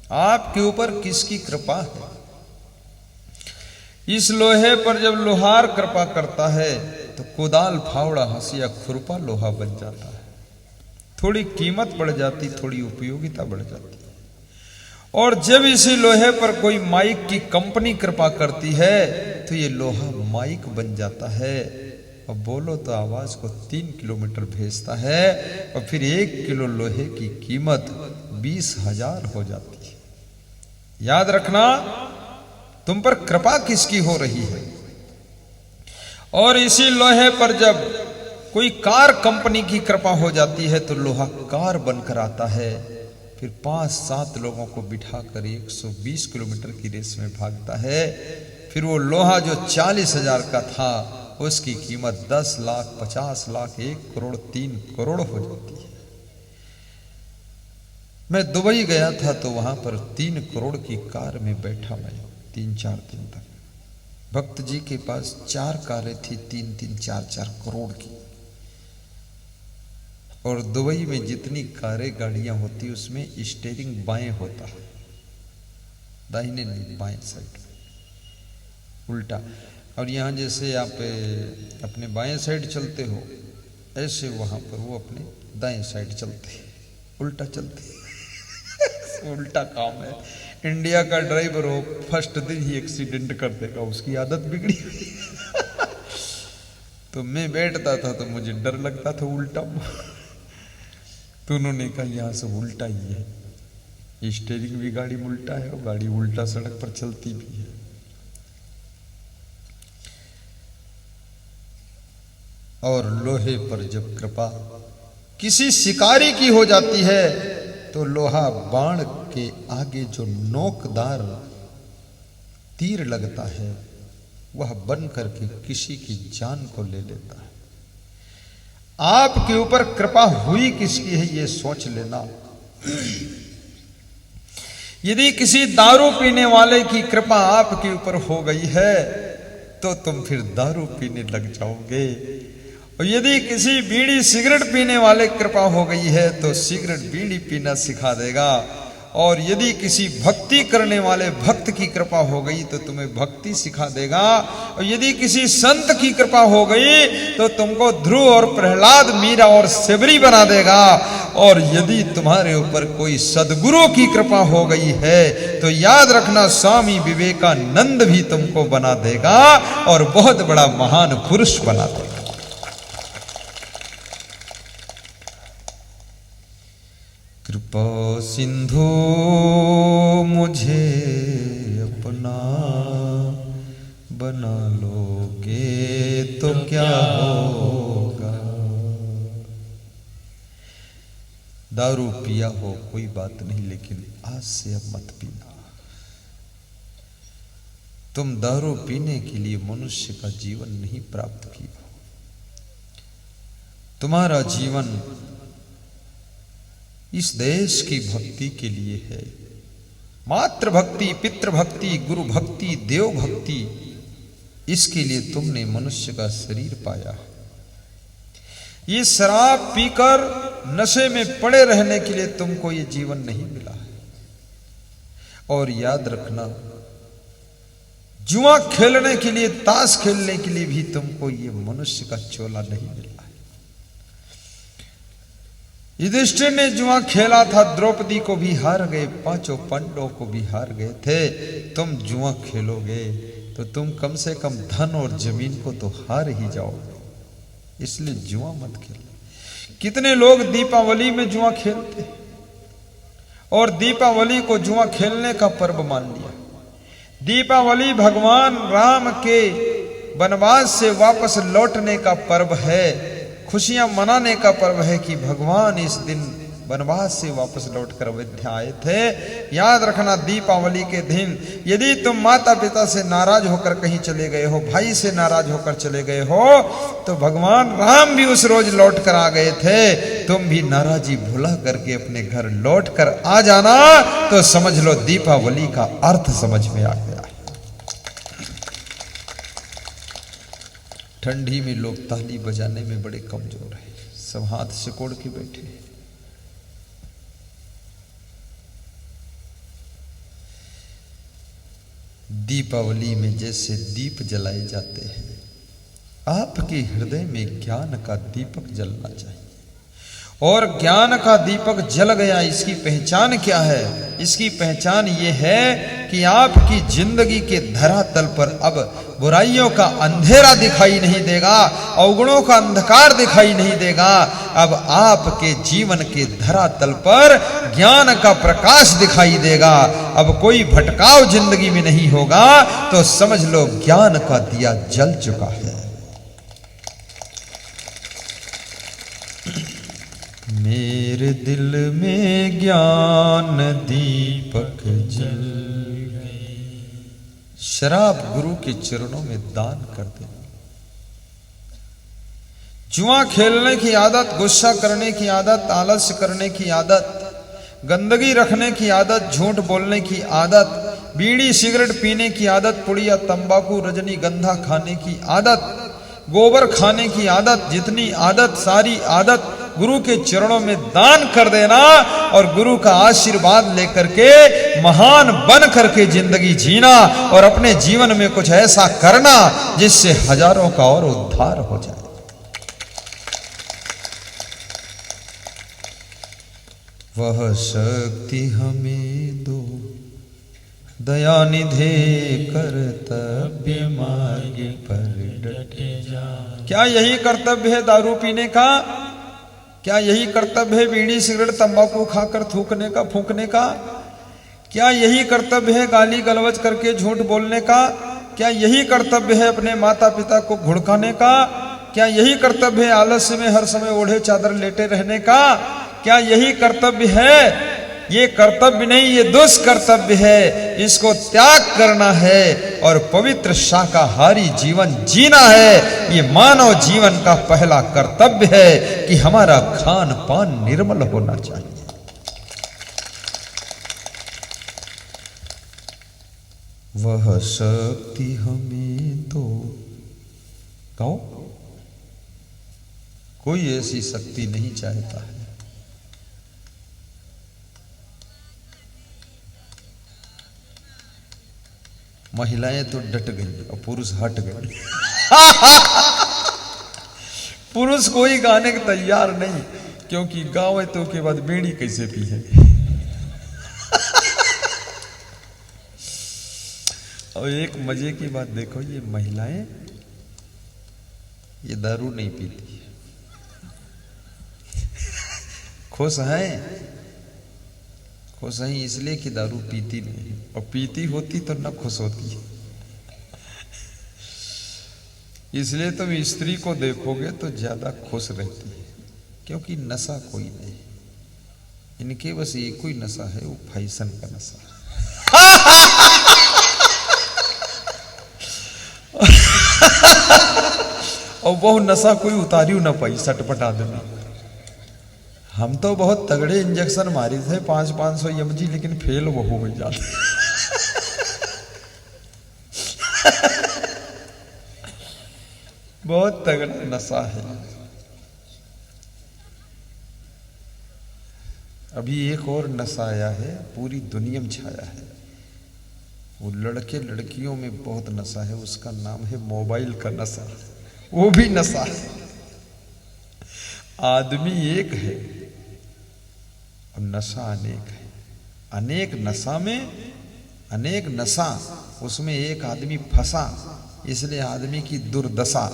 आपके ऊपर किसकी कृपा है? इस लोहे पर जब लोहार कृपा करता है तो कुदाल, फावड़ा, हंसिया, खुरपा लोहा बन जाता है। थोड़ी कीमत बढ़ जाती, थोड़ी उपयोगिता बढ़ जाती। और जब इसी लोहे पर कोई माइक की कंपनी कृपा करती है तो ये लोहा माइक बन जाता है और बोलो तो आवाज को 3 किलोमीटर भेजता है और फिर 1 किलो लोहे की कीमत 20,000 हो जाती है। याद रखना, तुम पर कृपा किसकी हो रही है। और इसी लोहे पर जब कोई कार कंपनी की कृपा हो जाती है तो लोहा कार बनकर आता है, फिर 5-7 लोगों को बिठाकर 120 किलोमीटर की रेस में भागता है। फिर वो लोहा जो 40,000 का था उसकी कीमत 10 लाख, 50 लाख, 1 करोड़, 3 करोड़ हो जाती है। मैं दुबई गया था तो वहां पर 3 करोड़ की कार में बैठा मैं 3-4 दिन तक। भक्त जी के पास 4 कारें थी 3-3, 4-4 करोड़ की। और दुबई में जितनी कारें गाड़ियां होती उसमें स्टीयरिंग बाएं होता है, दाहिने नहीं, बाएं साइड उल्टा। और यहाँ जैसे आप अपने बाएं साइड चलते हो ऐसे वहां पर वो अपने दाएं साइड चलते हैं, उल्टा चलते हैं। उल्टा काम है। इंडिया का ड्राइवर हो, फर्स्ट दिन ही एक्सीडेंट कर देगा, उसकी आदत बिगड़ी। तो मैं बैठता था तो मुझे डर लगता था उल्टा। तो उन्होंने कहा यहाँ सब उल्टा ही है, स्टीयरिंग भी गाड़ी में उल्टा है और गाड़ी उल्टा सड़क पर चलती भी है। और लोहे पर जब कृपा किसी शिकारी की हो जाती है तो लोहा बाण के आगे जो नोकदार तीर लगता है वह बन करके किसी की जान को ले लेता है। आपके ऊपर कृपा हुई किसकी है ये सोच लेना। यदि किसी दारू पीने वाले की कृपा आपके ऊपर हो गई है तो तुम फिर दारू पीने लग जाओगे। और यदि किसी बीड़ी सिगरेट पीने वाले की कृपा हो गई है तो सिगरेट बीड़ी पीना सिखा देगा। और यदि किसी भक्ति करने वाले भक्त की कृपा हो गई तो तुम्हें भक्ति सिखा देगा। और यदि किसी संत की कृपा हो गई तो तुमको ध्रुव और प्रहलाद, मीरा और सेबरी बना देगा। और यदि तुम्हारे ऊपर कोई सदगुरु की कृपा हो गई है तो याद रखना स्वामी विवेकानंद भी तुमको बना देगा और बहुत बड़ा महान पुरुष बना देगा। कृपा सिंधु मुझे अपना बना लोगे तो क्या होगा। दारू पिया हो कोई बात नहीं, लेकिन आज से अब मत पीना। तुम दारू पीने के लिए मनुष्य का जीवन नहीं प्राप्त किया। तुम्हारा जीवन इस देश की भक्ति के लिए है। मातृ भक्ति, पितृ भक्ति, गुरु भक्ति, देव भक्ति, इसके लिए तुमने मनुष्य का शरीर पाया है। ये शराब पीकर नशे में पड़े रहने के लिए तुमको ये जीवन नहीं मिला है। और याद रखना, जुआ खेलने के लिए, ताश खेलने के लिए भी तुमको ये मनुष्य का चोला नहीं मिला है। युधिष्ठिर ने जुआ खेला था, द्रौपदी को भी हार गए, 5 पांडवों को भी हार गए थे। तुम जुआ खेलोगे तो तुम कम से कम धन और जमीन को तो हार ही जाओगे। इसलिए जुआ मत खेलो। कितने लोग दीपावली में जुआ खेलते और दीपावली को जुआ खेलने का पर्व मान लिया। दीपावली भगवान राम के वनवास से वापस लौटने का पर्व है, खुशियां मनाने का पर्व है कि भगवान इस दिन वनवास से वापस लौटकर अयोध्या आए थे। याद रखना, दीपावली के दिन यदि तुम माता पिता से नाराज होकर कहीं चले गए हो, भाई से नाराज होकर चले गए हो, तो भगवान राम भी उस रोज लौट कर आ गए थे। तुम भी नाराजी भुला करके अपने घर लौट कर आ जाना, तो समझ लो दीपावली का अर्थ समझ में आ गया। ठंडी में लोग ताली बजाने में बड़े कमजोर हैं, सब हाथ सिकोड़ के बैठे। दीपावली में जैसे दीप जलाए जाते हैं, आपके हृदय में ज्ञान का दीपक जलना चाहिए। और ज्ञान का दीपक जल गया, इसकी पहचान क्या है? इसकी पहचान ये है कि आपकी जिंदगी के धरातल पर अब बुराइयों का अंधेरा दिखाई नहीं देगा, अवगुणों का अंधकार दिखाई नहीं देगा। अब आपके जीवन के धरातल पर ज्ञान का प्रकाश दिखाई देगा। अब कोई भटकाव जिंदगी में नहीं होगा, तो समझ लो ज्ञान का दिया जल चुका है। मेरे दिल में ज्ञान दीपक जल गए। शराब गुरु के चरणों में दान कर दे। जुआ खेलने की आदत, गुस्सा करने की आदत, आलस्य करने की आदत, गंदगी रखने की आदत, झूठ बोलने की आदत, बीड़ी सिगरेट पीने की आदत, पुड़िया तंबाकू रजनीगंधा खाने की आदत, गोबर खाने की आदत, जितनी आदत सारी आदत गुरु के चरणों में दान कर देना और गुरु का आशीर्वाद लेकर के महान बन करके जिंदगी जीना और अपने जीवन में कुछ ऐसा करना जिससे हजारों का और उद्धार हो जाए। वह शक्ति हमें दो, दया निधे कर्तव्य मार्ग पर डटे जा। क्या यही कर्तव्य है दारू पीने का? क्या यही कर्तव्य है बीड़ी सिगरेट तंबाकू खाकर थूकने का, फूंकने का? क्या यही कर्तव्य है गाली गलौज करके झूठ बोलने का? क्या यही कर्तव्य है अपने माता पिता को घुड़काने का? क्या यही कर्तव्य है आलस्य में हर समय ओढ़े चादर लेटे रहने का? क्या यही कर्तव्य है? ये कर्तव्य नहीं, ये दुष्कर्तव्य है। इसको त्याग करना है और पवित्र शाकाहारी जीवन जीना है। ये मानव जीवन का पहला कर्तव्य है कि हमारा खान पान निर्मल होना चाहिए। वह शक्ति हमें दो। कहो, कोई ऐसी शक्ति नहीं चाहता है। महिलाएं तो डट गई और पुरुष हट गए। पुरुष कोई गाने के तैयार नहीं, क्योंकि गाँव तो के बाद बीड़ी कैसे पी है। और एक मजे की बात देखो, ये महिलाएं ये दारू नहीं पीती, खुश हैं। खुश हैं इसलिए कि दारू पीती नहीं, और पीती होती तो न खुश होती। इसलिए तुम स्त्री को देखोगे तो ज्यादा खुश रहती है, क्योंकि नशा कोई नहीं। इनके बस एक ही नशा है, वो फैशन का नशा। और वो नशा कोई उतारियो ना पाई, सटपटा देना। हम तो बहुत तगड़े इंजेक्शन मारे थे 500 mg, लेकिन फेल वो हो गई जाते। बहुत तगड़ा नशा है। अभी एक और नशा आया है, पूरी दुनिया में छाया है। वो लड़के लड़कियों में बहुत नशा है, उसका नाम है मोबाइल का नशा। वो भी नशा है। आदमी एक है और नशा अनेक है। अनेक नशा में अनेक नशा, उसमें एक आदमी फंसा, इसलिए आदमी की दुर्दशा।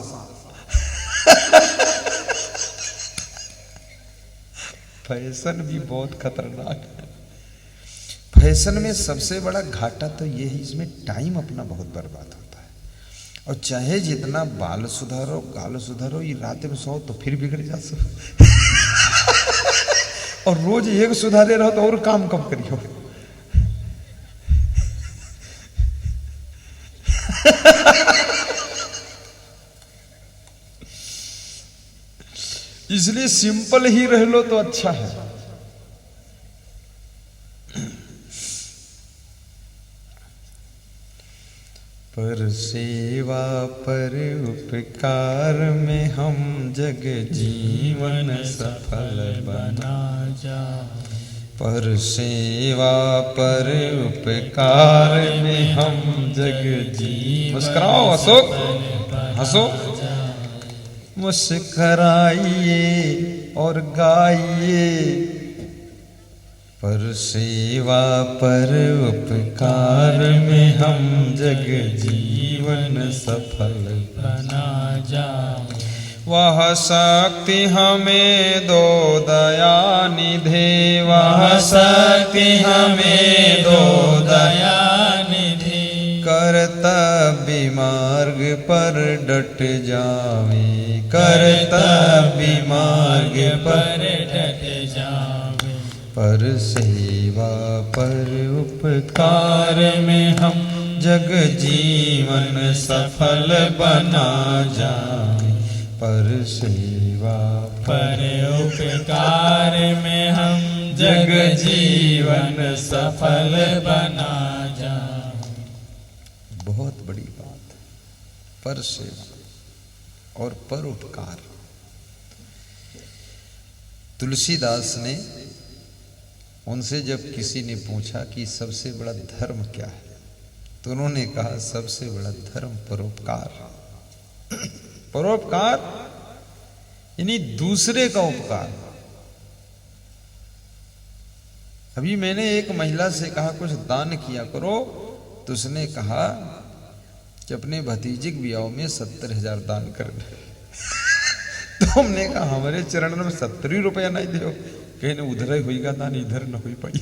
फैशन भी बहुत खतरनाक है। फैशन में सबसे बड़ा घाटा तो ये है, इसमें टाइम अपना बहुत बर्बाद होता है। और चाहे जितना बाल सुधारो गाल सुधारो, ये रात में सो तो फिर बिगड़ जा सो। और रोज एक सुधारे रहो तो और काम कम करियो। इसलिए सिंपल ही रह लो तो अच्छा है। पर सेवा पर उपकार में हम जग जीवन सफल बना जा। पर सेवा पर उपकार में हम जग जीवन। मुस्कुराओ अशोक, हंसो। मुस्कुराइए और गाइए, पर सेवा पर उपकार में हम जग जीवन सफल बना जाए। वह शक्ति हमें दो दया निधे, वह शक्ति हमें दो दया निधे। कर्तव्य मार्ग पर डट जावे, कर्तव्य मार्ग पर डट जावे। पर सेवा पर उपकार में हम जग जीवन सफल बना जाए। पर सेवा पर उपकार में हम जग जीवन सफल बना जाए। बहुत बड़ी बात, पर सेवा और पर उपकार। तुलसीदास ने उनसे जब किसी ने पूछा कि सबसे बड़ा धर्म क्या है, तो उन्होंने कहा सबसे बड़ा धर्म परोपकार। परोपकार यानी दूसरे का उपकार। अभी मैंने एक महिला से कहा कुछ दान किया करो, तो उसने कहा कि अपने भतीजे के ब्याह में 70,000 दान कर दे। तो हमने कहा हमारे चरण में 70 रुपया नहीं दो, कहीं न उधर ही होगा दान, इधर न हो पाई।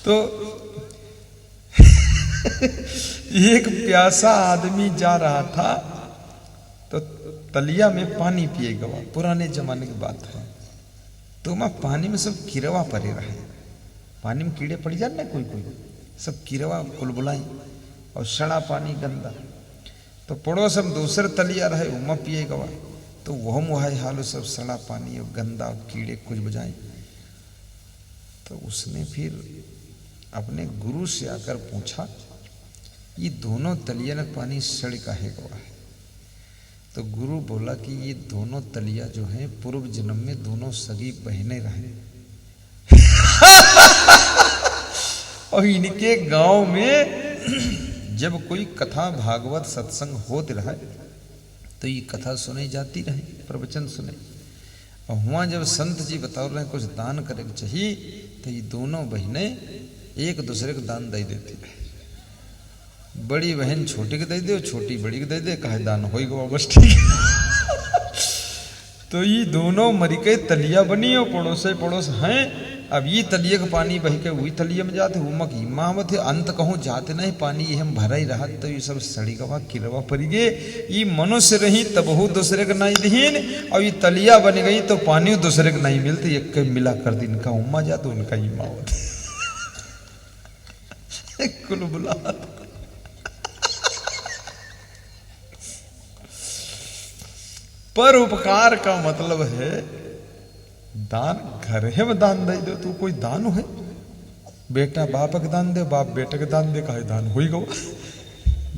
तो एक प्यासा आदमी जा रहा था, तो तलिया में पानी पिएगा। पुराने जमाने की बात है। तो वहां पानी में सब कीड़वा पड़े रहे, पानी में कीड़े पड़ जाते ना कोई कोई, सब कीड़वा कुलबुलाई और सड़ा पानी गंदा। तो पड़ोस हम दूसरे तलिया रहे, उमा पिएगा, तो वह मुहाई हालो सब सड़ा पानी और गंदा कीड़े कुछ बजाए। तो उसने फिर अपने गुरु से आकर पूछा, ये दोनों तलिया में पानी सड़ काहे गवा है? तो गुरु बोला कि ये दोनों तलिया जो हैं पूर्व जन्म में दोनों सगी बहनें रहे। और इनके गांव में जब कोई कथा भागवत सत्संग होते रहा, तो ये कथा सुनाई जाती रहे, प्रवचन सुने। और वहाँ जब संत जी बता रहे हैं कुछ दान करे चाहिए, तो ये दोनों बहनें एक दूसरे को दान दे देती रहे। बड़ी बहन छोटी को दे दे, छोटी बड़ी को दे दे, कहे दान हो गया बस ठीक है। तो ये दोनों मरी के तलिया बनी और पड़ोस पड़ोस हैं। अब ये तलिए का पानी बह के वही तलिए में जाते, उमक इमामत है अंत कहूँ जाते नहीं, पानी ये हम भरा ही रहा। तो ये सब सड़ी गवा किरवा पड़ी गे, ये मनुष्य रही तब हो दूसरे का नहीं दीन, और ये तलिया बन गई तो पानी दूसरे को नहीं मिलती, एक मिला कर दी इनका उम्मा जा तो उनका इमामत कुल बुला। पर उपकार का मतलब है दान। घर है में दान दे दो, तू कोई दान है? बेटा बाप के दान दे, बाप बेटे के दान दे, कहे दान हो ही गो।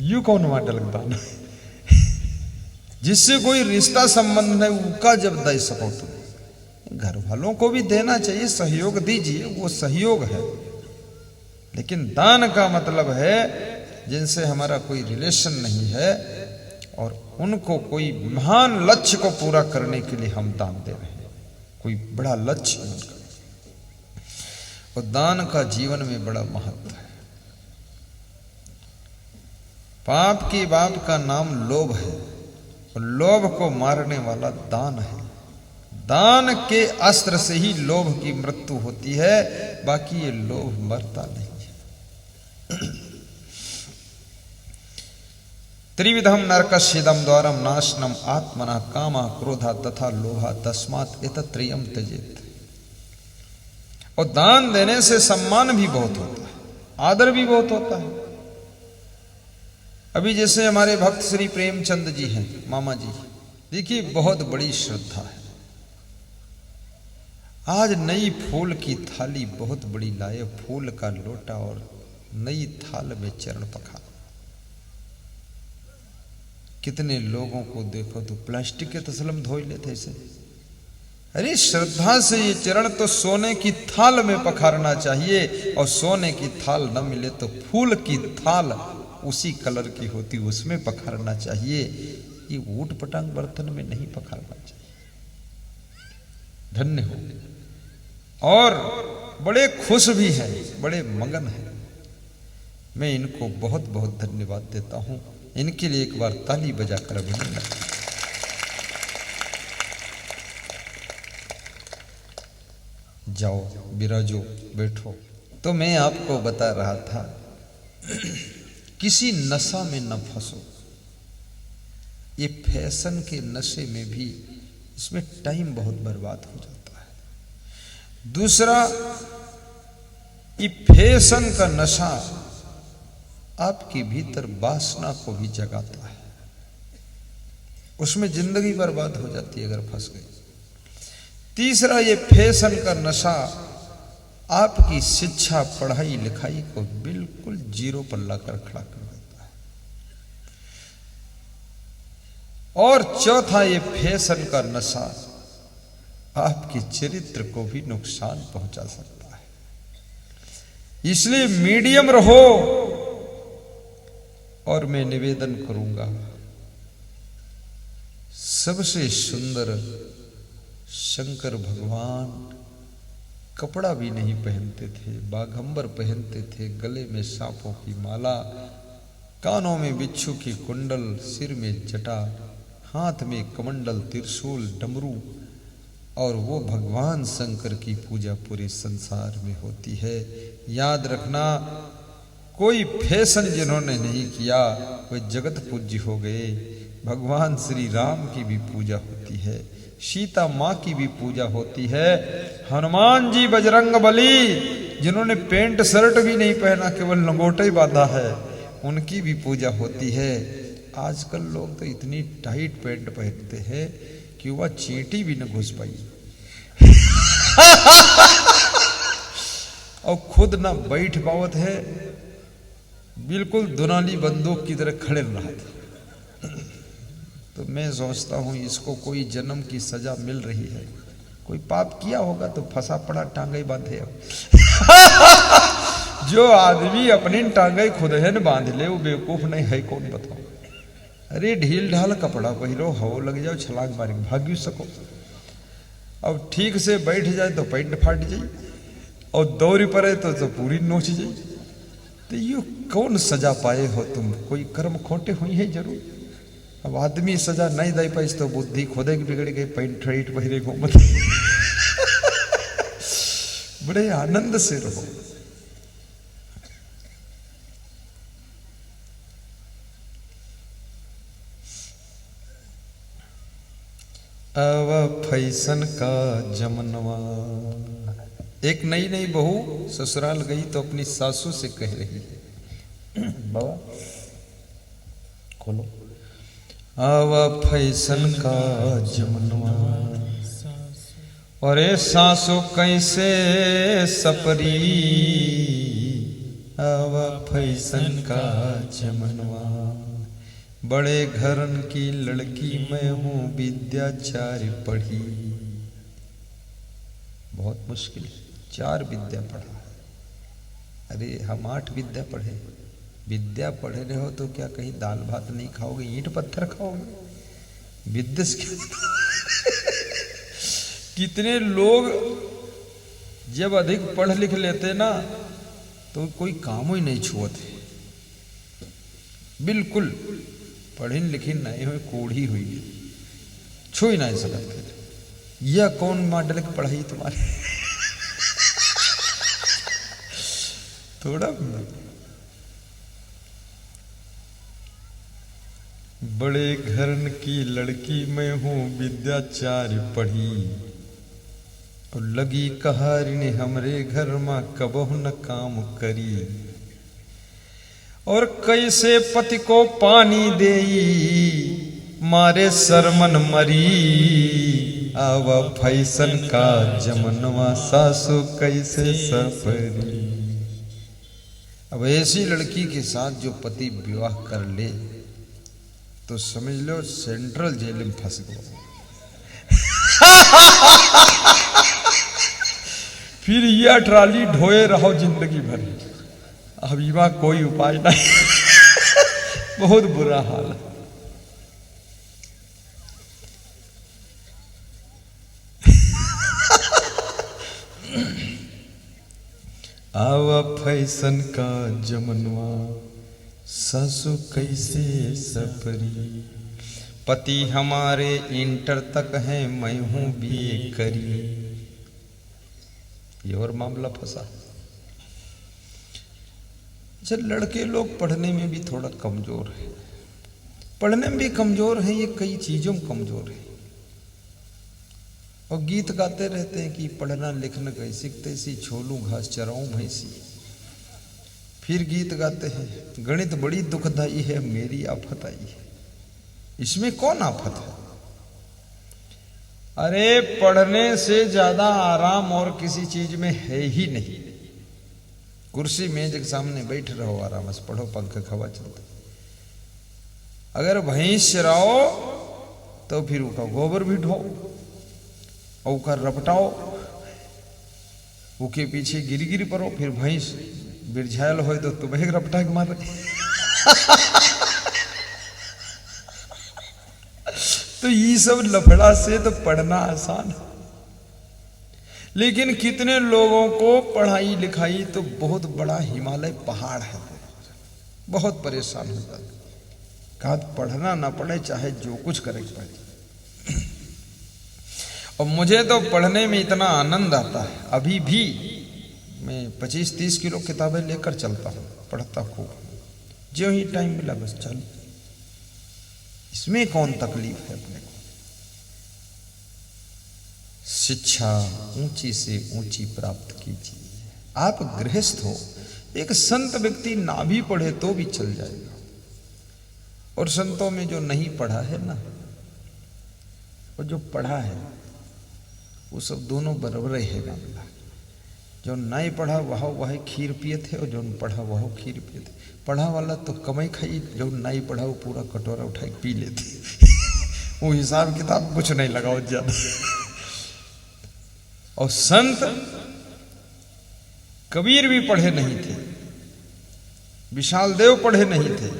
यू कौन मॉडल दान है? जिससे कोई रिश्ता संबंध नहीं, उसका जब दे सको तुम। घर वालों को भी देना चाहिए, सहयोग दीजिए, वो सहयोग है। लेकिन दान का मतलब है जिनसे हमारा कोई रिलेशन नहीं है और उनको कोई महान लक्ष्य को पूरा करने के लिए हम दान दे रहे हैं, कोई बड़ा लक्ष्य है उनका। और दान का जीवन में बड़ा महत्व है। पाप की बाप का नाम लोभ है, और लोभ को मारने वाला दान है। दान के अस्त्र से ही लोभ की मृत्यु होती है, बाकी ये लोभ मरता नहीं है। त्रिविधम नरकस्येदम द्वारम नाशनम आत्मना कामा क्रोधा तथा लोभा तस्मात् एतत्त्रयम् त्यजेत्। और दान देने से सम्मान भी बहुत होता है, आदर भी बहुत होता है। अभी जैसे हमारे भक्त श्री प्रेमचंद जी हैं, मामा जी, देखिए बहुत बड़ी श्रद्धा है। आज नई फूल की थाली बहुत बड़ी लाए, फूल का लोटा और नई थाल में चरण पखार। कितने लोगों को देखो तो प्लास्टिक के तसलम धो लेते ऐसे, अरे श्रद्धा से ये चरण तो सोने की थाल में पखारना चाहिए, और सोने की थाल न मिले तो फूल की थाल उसी कलर की होती उसमें पखारना चाहिए। ये ऊट पटांग बर्तन में नहीं पखारना चाहिए। धन्य हो और बड़े खुश भी हैं, बड़े मगन हैं। मैं इनको बहुत बहुत धन्यवाद देता हूं। इनके लिए एक बार ताली बजाकर अभिनंदन। जाओ विराजो, बैठो। तो मैं आपको बता रहा था किसी नशा में न फंसो। ये फैशन के नशे में भी इसमें टाइम बहुत बर्बाद हो जाता है। दूसरा, ये फैशन का नशा आपके भीतर वासना को भी जगाता है, उसमें जिंदगी बर्बाद हो जाती है अगर फंस गई। तीसरा, ये फैशन का नशा आपकी शिक्षा पढ़ाई लिखाई को बिल्कुल जीरो पर लाकर खड़ा कर देता है। और चौथा, ये फैशन का नशा आपके चरित्र को भी नुकसान पहुंचा सकता है। इसलिए मीडियम रहो। और मैं निवेदन करूंगा, सबसे सुंदर शंकर भगवान कपड़ा भी नहीं पहनते थे, बाघंबर पहनते थे, गले में सांपों की माला, कानों में बिच्छू की कुंडल, सिर में जटा, हाथ में कमंडल, त्रिशूल, डमरू। और वो भगवान शंकर की पूजा पूरे संसार में होती है। याद रखना, कोई फैशन जिन्होंने नहीं किया वे जगत पूज्य हो गए। भगवान श्री राम की भी पूजा होती है, सीता माँ की भी पूजा होती है, हनुमान जी, बजरंग बली जिन्होंने पेंट शर्ट भी नहीं पहना, केवल लंगोटा ही बांधा है, उनकी भी पूजा होती है। आजकल लोग तो इतनी टाइट पेंट पहनते हैं कि वह चींटी भी न घुस पाई और खुद ना बैठ पावत है, बिल्कुल दुनाली बंदूक की तरह खड़े रहा था। तो मैं सोचता हूं इसको कोई जन्म की सजा मिल रही है। कोई पाप किया होगा तो फंसा पड़ा टांगे बांधे। जो आदमी अपनी टांगे खुद है न बांध ले, वो बेवकूफ नहीं है कौन बताओ। अरे ढील ढाल कपड़ा पहिरो, हवा लग जाओ, छलांग मार के भाग सको। अब ठीक से बैठ जाए तो पैंट फाट जाए, और दौरी पड़े तो पूरी नोच जाए। तो ये कौन सजा पाए हो तुम? कोई कर्म खोटे हुई है जरूर। अब आदमी सजा नहीं दे पाई तो बुद्धि खुदे की बिगड़ गई, पैंट ठेठ पहिरे घूमत। बड़े आनंद से रहो। अब फैशन का जमनवा। एक नई नई बहू ससुराल गई तो अपनी सासू से कह रही है, बाबा खोलो। अब फैशन का जमनवा, अरे सासू कैसे सपरी। अब फैशन का जमनवा, बड़े घरन की लड़की मैं हूँ, विद्याचार्य पढ़ी। बहुत मुश्किल, 4 विद्या पढ़ा। अरे हम 8 विद्या पढ़े। विद्या पढ़े रहे हो तो क्या कहीं दाल भात नहीं खाओगे, ईंट पत्थर खाओगे? विद्या से कितने लोग जब अधिक पढ़ लिख लेते ना तो कोई काम ही नहीं छुअते, बिल्कुल पढ़ी लिखी नहीं हुई, कोढ़ी हुई, छू ही नहीं सकते। यह कौन मॉडल की पढ़ाई तुम्हारी? थोड़ा बड़े घरन की लड़की मैं हूँ, विद्याचार्य पढ़ी। और लगी कहारिनी हमरे घर में कबहु न काम करी। और कैसे पति को पानी देई, मारे सरमन मरी। आवा फैशन का जमनवा, सासू कैसे सफरी। अब ऐसी लड़की के साथ जो पति विवाह कर ले तो समझ लो सेंट्रल जेल में फंस गए। फिर यह ट्राली ढोए रहो जिंदगी भर, अब इवा कोई उपाय नहीं। बहुत बुरा हाल है। आवा फैशन का जमनवा सासु कैसे सफरी, पति हमारे इंटर तक हैं मैं हूं बीए करी। ये और मामला फंसा। अच्छा, लड़के लोग पढ़ने में भी थोड़ा कमजोर है, पढ़ने में भी कमजोर है, ये कई चीजों में कमजोर है। और गीत गाते रहते हैं कि पढ़ना लिखना गए सीखते सी छोलू घास चराऊं भैंसी। फिर गीत गाते हैं गणित बड़ी दुखदाई है मेरी आफत आई है। इसमें कौन आफत है? अरे पढ़ने से ज्यादा आराम और किसी चीज में है ही नहीं। कुर्सी मेज के सामने बैठ रहो, आराम से पढ़ो, पंखा हवा चलता। अगर भैंस चराओ तो फिर उसका गोबर भी ढो, औका रपटाओ, उसके पीछे गिरी गिरी पड़ो, फिर भैंस बिरझायल हो तो तुम्हें रपटा के मार। तो ये सब लफड़ा से तो पढ़ना आसान है, लेकिन कितने लोगों को पढ़ाई लिखाई तो बहुत बड़ा हिमालय पहाड़ है, बहुत परेशान हो जाते। कहा पढ़ना ना पड़े चाहे जो कुछ करे पड़े। और मुझे तो पढ़ने में इतना आनंद आता है, अभी भी मैं 25-30 किलो किताबें लेकर चलता हूँ, पढ़ता खूब, जो ही टाइम मिला बस चल। इसमें कौन तकलीफ है अपने को? शिक्षा ऊंची से ऊंची प्राप्त कीजिए। आप गृहस्थ हो, एक संत व्यक्ति ना भी पढ़े तो भी चल जाएगा। और संतों में जो नहीं पढ़ा है ना, और जो पढ़ा है वो सब दोनों बराबर है मामला। जो नहीं पढ़ा वह खीर पिए थे, और जो पढ़ा वह खीर पिए थे। पढ़ा वाला तो कमाई खाई, जो नहीं पढ़ा वो पूरा कटोरा उठा के पी लेते। वो हिसाब किताब कुछ नहीं लगाओ ज्यादा। और संत कबीर भी पढ़े नहीं थे, विशाल देव पढ़े नहीं थे।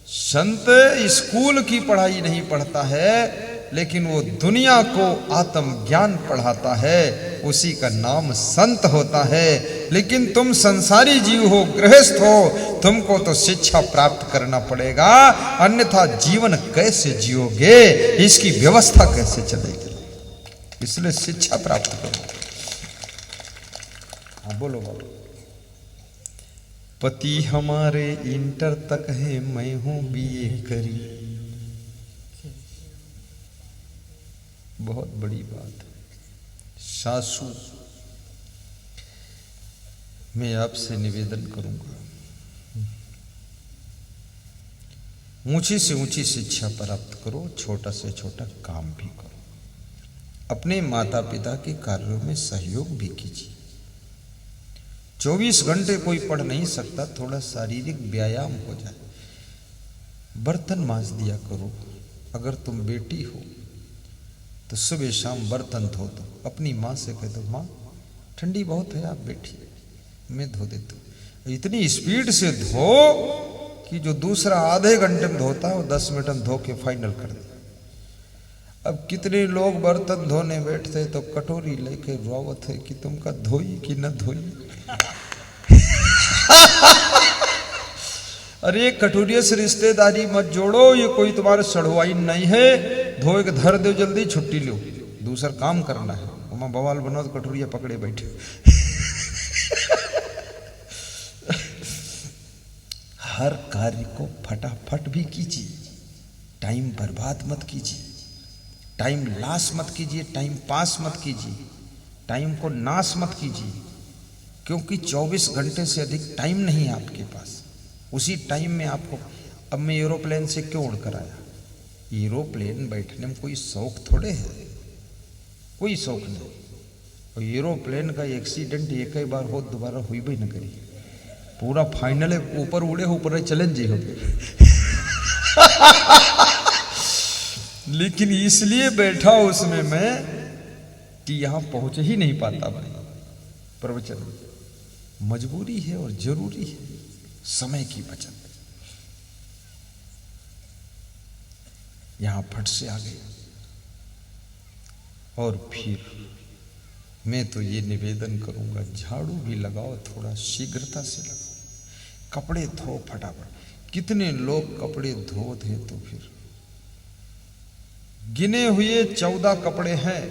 संत स्कूल की पढ़ाई नहीं पढ़ता है, लेकिन वो दुनिया को आत्मज्ञान पढ़ाता है, उसी का नाम संत होता है। लेकिन तुम संसारी जीव हो, गृहस्थ हो, तुमको तो शिक्षा प्राप्त करना पड़ेगा, अन्यथा जीवन कैसे जियोगे, इसकी व्यवस्था कैसे चलेगी। इसलिए शिक्षा प्राप्त करो। हाँ बोलो बोलो। पति हमारे इंटर तक है मैं हूं बीए करी, बहुत बड़ी बात है। सासू, मैं आपसे निवेदन करूंगा, ऊंची से ऊंची शिक्षा प्राप्त करो, छोटा से छोटा काम भी करो, अपने माता पिता के कार्यों में सहयोग भी कीजिए। 24 घंटे कोई पढ़ नहीं सकता, थोड़ा शारीरिक व्यायाम हो जाए। बर्तन मांज दिया करो। अगर तुम बेटी हो तो सुबह शाम बर्तन धो दो। अपनी माँ से कह दो, माँ ठंडी बहुत है, आप बैठी, मैं धो देता हूँ। इतनी स्पीड से धो कि जो दूसरा आधे घंटे में धोता है वो 10 मिनट में धो के फाइनल कर दे। अब कितने लोग बर्तन धोने बैठते तो कटोरी लेके रोवत है कि तुमका धोई कि न धोई। अरे कटोरिया से रिश्तेदारी मत जोड़ो, ये कोई तुम्हारे सड़वाई नहीं है। धोए के धर दो, जल्दी छुट्टी लो, दूसरा काम करना है। वहां बवाल बनो तो कटोरिया पकड़े बैठे। हर कार्य को फटाफट भी कीजिए, टाइम बर्बाद मत कीजिए, टाइम लॉस मत कीजिए, टाइम पास मत कीजिए, टाइम को नाश मत कीजिए, क्योंकि 24 घंटे से अधिक टाइम नहीं है आपके पास। उसी टाइम में आपको, अब मैं एरोप्लेन से क्यों उड़कर आया? एरोप्लेन बैठने में कोई शौक थोड़े है, कोई शौक नहीं। और एरोप्लेन का एक्सीडेंट एक ही बार हो, दोबारा हुई भी न करी। पूरा फाइनल है, ऊपर उड़े ऊपर चैलेंज हो। लेकिन इसलिए बैठा उसमें मैं कि यहां पहुंच ही नहीं पाता भाई। प्रवचन मजबूरी है और जरूरी है, समय की बचत। यहां फट से आ गए। और फिर मैं तो ये निवेदन करूंगा, झाड़ू भी लगाओ, थोड़ा शीघ्रता से लगाओ, कपड़े धो फटाफट। कितने लोग कपड़े धोते हैं तो फिर गिने हुए 14 कपड़े हैं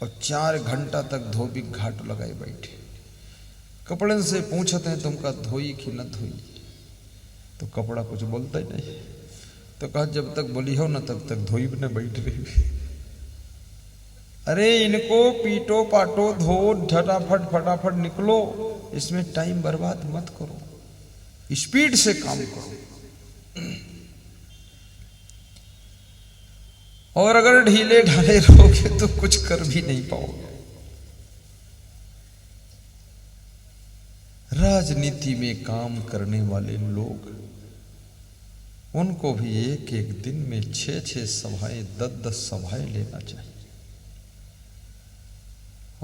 और 4 घंटा तक धोबी घाट लगाए बैठे। कपड़े से पूछते हैं तुमका धोई कि न धोई, तो कपड़ा कुछ बोलता ही नहीं। तो कहा जब तक बोली हो ना तब तक धोई न बैठ रही। अरे इनको पीटो पाटो धो, फटाफट फटाफट निकलो, इसमें टाइम बर्बाद मत करो, स्पीड से काम करो। और अगर ढीले ढाले रहोगे तो कुछ कर भी नहीं पाओगे। राजनीति में काम करने वाले लोग, उनको भी एक एक दिन में 6-6 सभाएं, 10-10 सभाएं लेना चाहिए।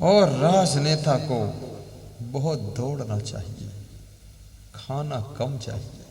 और राजनेता को बहुत दौड़ना चाहिए, खाना कम चाहिए।